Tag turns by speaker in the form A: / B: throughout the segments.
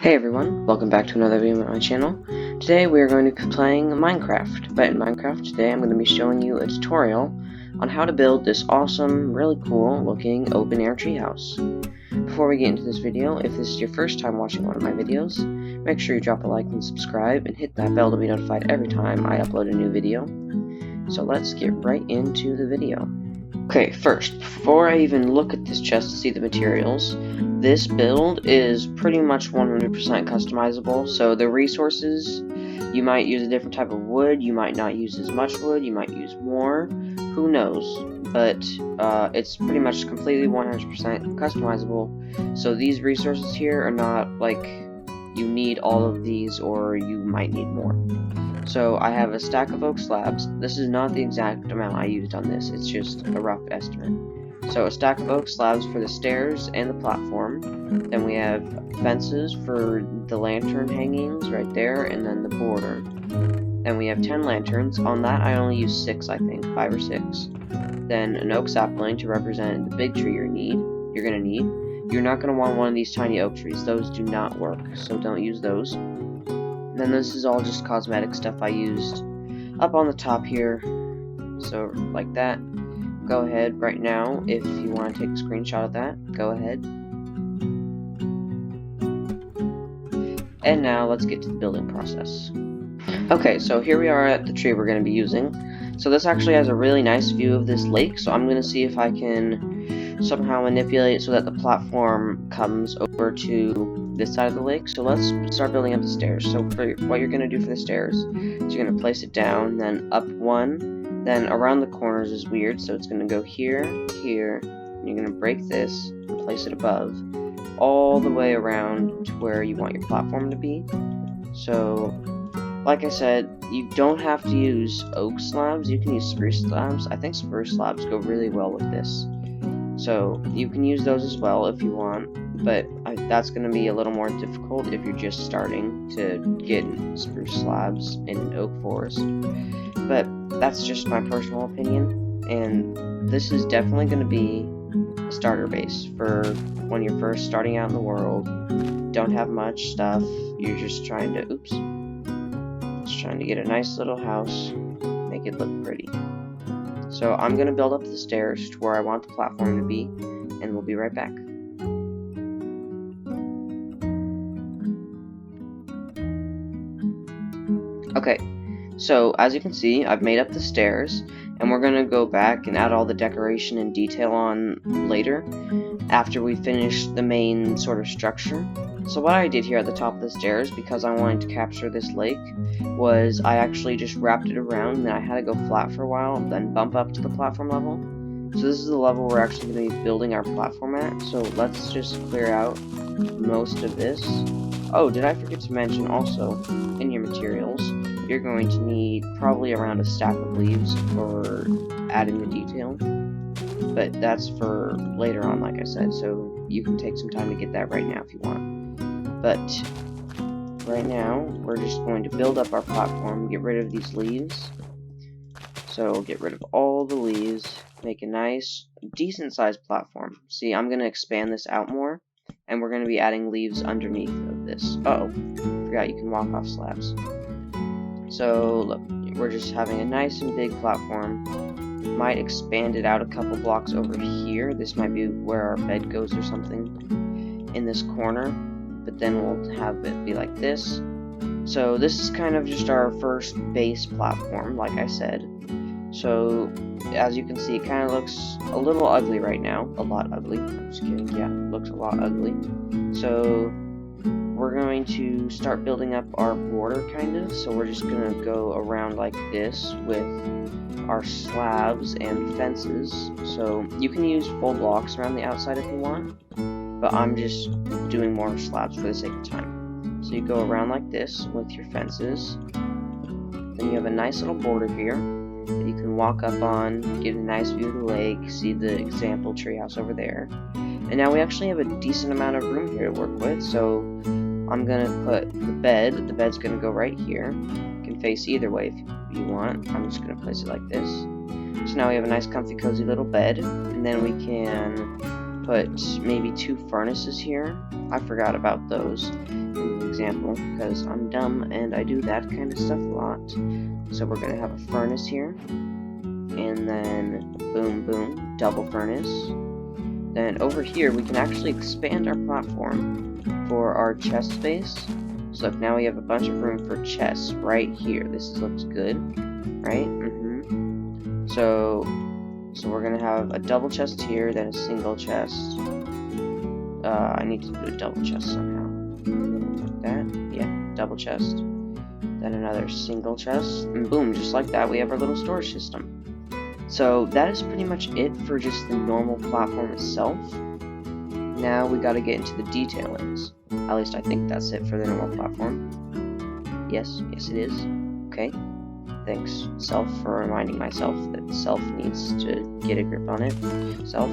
A: Hey everyone, welcome back to another video on my channel. Today we are going to be playing Minecraft, but in Minecraft today I'm going to be showing you a tutorial on how to build this awesome, really cool looking open air treehouse. Before we get into this video, if this is your first time watching one of my videos, make sure you drop a like and subscribe and hit that bell to be notified every time I upload a new video. So let's get right into the video. Okay, first, before I even look at this chest to see the materials, this build is pretty much 100% customizable, so the resources, you might use a different type of wood, you might not use as much wood, you might use more, who knows, but it's pretty much completely 100% customizable, so these resources here are not like you need all of these or you might need more. So I have a stack of oak slabs. This is not the exact amount I used on this, it's just a rough estimate. So a stack of oak slabs for the stairs and the platform. Then we have fences for the lantern hangings right there, and then the border. Then we have 10 lanterns. On that I only use 6, I think, 5 or 6. Then an oak sapling to represent the big tree you're gonna need. You're not gonna want one of these tiny oak trees. Those do not work, so don't use those. Then this is all just cosmetic stuff I used up on the top here, so like that. Go ahead right now, if you want to take a screenshot of that, go ahead. And now let's get to the building process. Okay, so here we are at the tree we're going to be using. So this actually has a really nice view of this lake, so I'm going to see if I can somehow manipulate it so that the platform comes over to this side of the lake. So let's start building up the stairs. So for what you're going to do for the stairs is you're going to place it down, then up one, then around the corners is weird, so it's going to go here, here, and you're going to break this and place it above, all the way around to where you want your platform to be. So, like I said, you don't have to use oak slabs, you can use spruce slabs. I think spruce slabs go really well with this. So, you can use those as well if you want, but that's going to be a little more difficult if you're just starting to get spruce slabs in an oak forest. But that's just my personal opinion, and this is definitely going to be a starter base for when you're first starting out in the world, don't have much stuff, you're just trying to, trying to get a nice little house, make it look pretty. So I'm going to build up the stairs to where I want the platform to be, and we'll be right back. Okay, so as you can see, I've made up the stairs, and we're going to go back and add all the decoration and detail on later, after we finish the main sort of structure. So what I did here at the top of the stairs, because I wanted to capture this lake, was I actually just wrapped it around, and then I had to go flat for a while, then bump up to the platform level. So this is the level we're actually going to be building our platform at, so let's just clear out most of this. Oh, did I forget to mention also, in your materials, you're going to need probably around a stack of leaves for adding the detail. But that's for later on, like I said, so you can take some time to get that right now if you want. But right now, we're just going to build up our platform, get rid of these leaves. So get rid of all the leaves, make a nice, decent-sized platform. See, I'm going to expand this out more, and we're going to be adding leaves underneath of this. Uh-oh, forgot you can walk off slabs. So, look, we're just having a nice and big platform. Might expand it out a couple blocks over here. This might be where our bed goes or something in this corner. But then we'll have it be like this. So this is kind of just our first base platform, like I said. So, as you can see, it kind of looks a little ugly right now. A lot ugly. I'm just kidding. Yeah, it looks a lot ugly. So we're going to start building up our border, kind of. So we're just going to go around like this with our slabs and fences. So you can use full blocks around the outside if you want, but I'm just doing more slabs for the sake of time. So you go around like this with your fences. Then you have a nice little border here that you can walk up on, get a nice view of the lake, see the example treehouse over there. And now we actually have a decent amount of room here to work with, so I'm going to put the bed. The bed's going to go right here. You can face either way if you want. I'm just going to place it like this. So now we have a nice comfy cozy little bed, and then we can put maybe 2 furnaces here. I forgot about those. And example, because I'm dumb and I do that kind of stuff a lot. So we're going to have a furnace here, and then boom, boom, double furnace. Then over here, we can actually expand our platform for our chest space. So look, now we have a bunch of room for chests right here. This looks good, right? So we're going to have a double chest here, then a single chest. I need to do a double chest somehow. Like that. Yeah, double chest. Then another single chest. And boom, just like that, we have our little storage system. So that is pretty much it for just the normal platform itself. Now we gotta get into the detailings. At least I think that's it for the normal platform. Yes it is. Okay. Thanks, Self, for reminding myself that Self needs to get a grip on it. Self.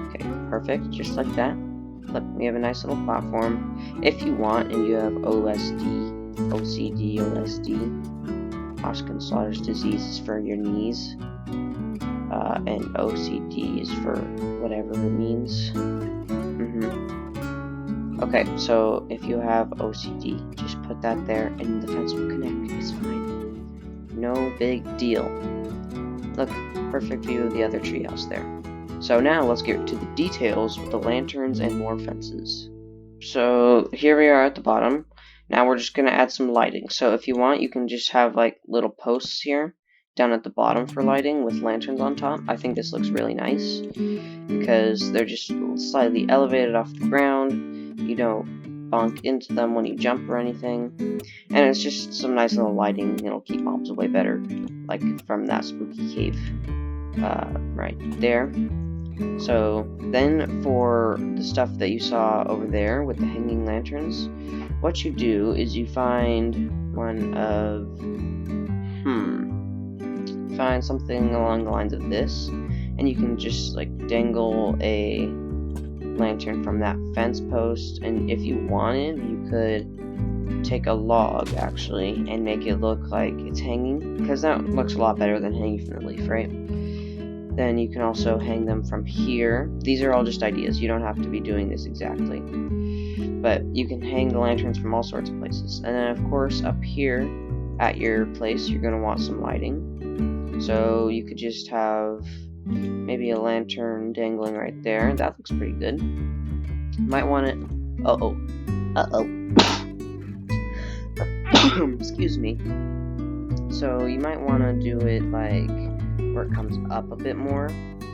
A: Okay, perfect. Just like that. Look, we have a nice little platform. If you want, and you have OCD, Osgood-Schlatters disease is for your knees, and OCD is for whatever it means. Okay, so if you have OCD, just put that there, and the fence will connect. It's fine. No big deal. Look, perfect view of the other treehouse there. So now let's get to the details with the lanterns and more fences. So here we are at the bottom. Now we're just going to add some lighting. So if you want, you can just have like little posts here down at the bottom for lighting with lanterns on top. I think this looks really nice because they're just slightly elevated off the ground. You don't bonk into them when you jump or anything. And it's just some nice little lighting. It'll keep mobs away better, like from that spooky cave right there. So then for the stuff that you saw over there with the hanging lanterns, what you do is you find find something along the lines of this, and you can just like dangle a lantern from that fence post, and if you wanted, you could take a log actually and make it look like it's hanging, because that looks a lot better than hanging from the leaf, right? Then you can also hang them from here. These are all just ideas. You don't have to be doing this exactly. But you can hang the lanterns from all sorts of places. And then, of course, up here at your place, you're going to want some lighting. So you could just have maybe a lantern dangling right there. That looks pretty good. You might want it... Excuse me. So you might want to do it like where it comes up a bit more,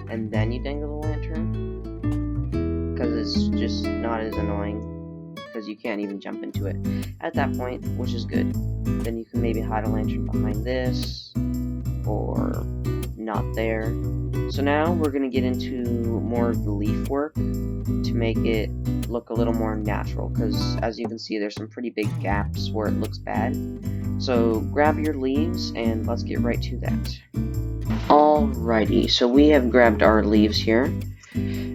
A: and then you dangle the lantern, because it's just not as annoying, because you can't even jump into it at that point, which is good. Then you can maybe hide a lantern behind this, or not there. So now we're going to get into more of the leaf work to make it look a little more natural, because as you can see, there's some pretty big gaps where it looks bad. So grab your leaves and let's get right to that. Alrighty, so we have grabbed our leaves here,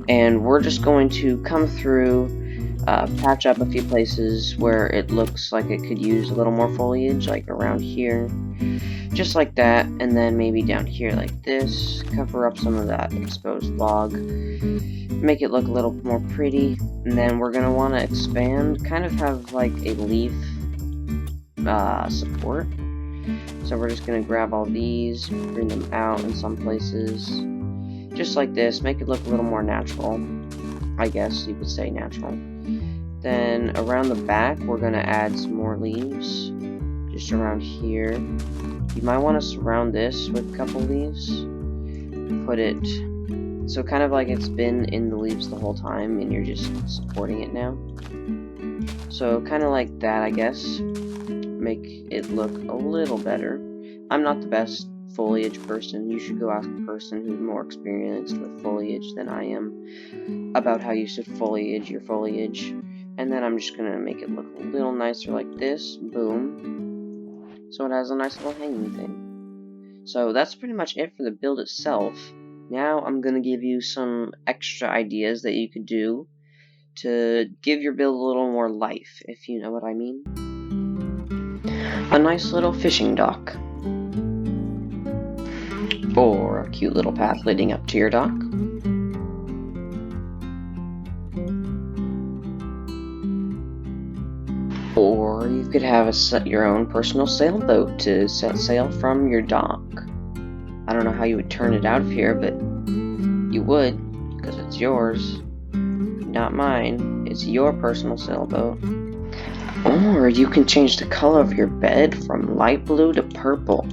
A: and we're just going to come through, patch up a few places where it looks like it could use a little more foliage, like around here, just like that, and then maybe down here like this, cover up some of that exposed log, make it look a little more pretty, and then we're going to want to expand, kind of have like a leaf support. So we're just going to grab all these, bring them out in some places, just like this, make it look a little more natural, I guess you could say natural. Then around the back, we're going to add some more leaves, just around here. You might want to surround this with a couple leaves, put it, so kind of like it's been in the leaves the whole time, and you're just supporting it now. So kind of like that, I guess. Make it look a little better. I'm not the best foliage person. You should go ask a person who's more experienced with foliage than I am about how you should foliage your foliage. And then I'm just gonna make it look a little nicer like this. Boom. So it has a nice little hanging thing. So that's pretty much it for the build itself. Now I'm gonna give you some extra ideas that you could do to give your build a little more life, if you know what I mean. A nice little fishing dock, or a cute little path leading up to your dock. Or you could have your own personal sailboat to set sail from your dock. I don't know how you would turn it out of here, but you would, because it's yours, not mine. It's your personal sailboat. Or you can change the color of your bed from light blue to purple,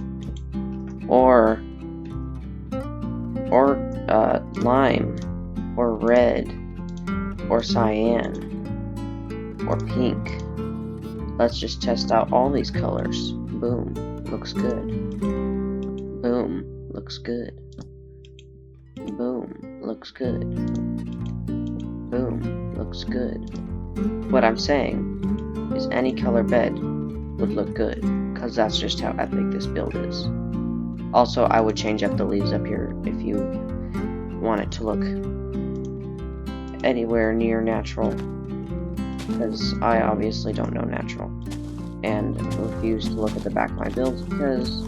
A: or lime, or red, or cyan, or pink. Let's just test out all these colors. Boom, looks good. Boom, looks good. Boom, looks good. Boom, looks good. What I'm saying is any color bed would look good, because that's just how epic this build is. Also, I would change up the leaves up here if you want it to look anywhere near natural, because I obviously don't know natural, and refuse to look at the back of my builds because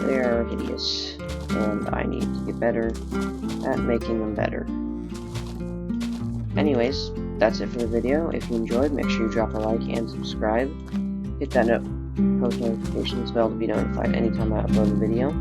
A: they are hideous, and I need to get better at making them better. Anyways, that's it for the video. If you enjoyed, make sure you drop a like and subscribe. Hit that post notifications bell to be notified anytime I upload a video.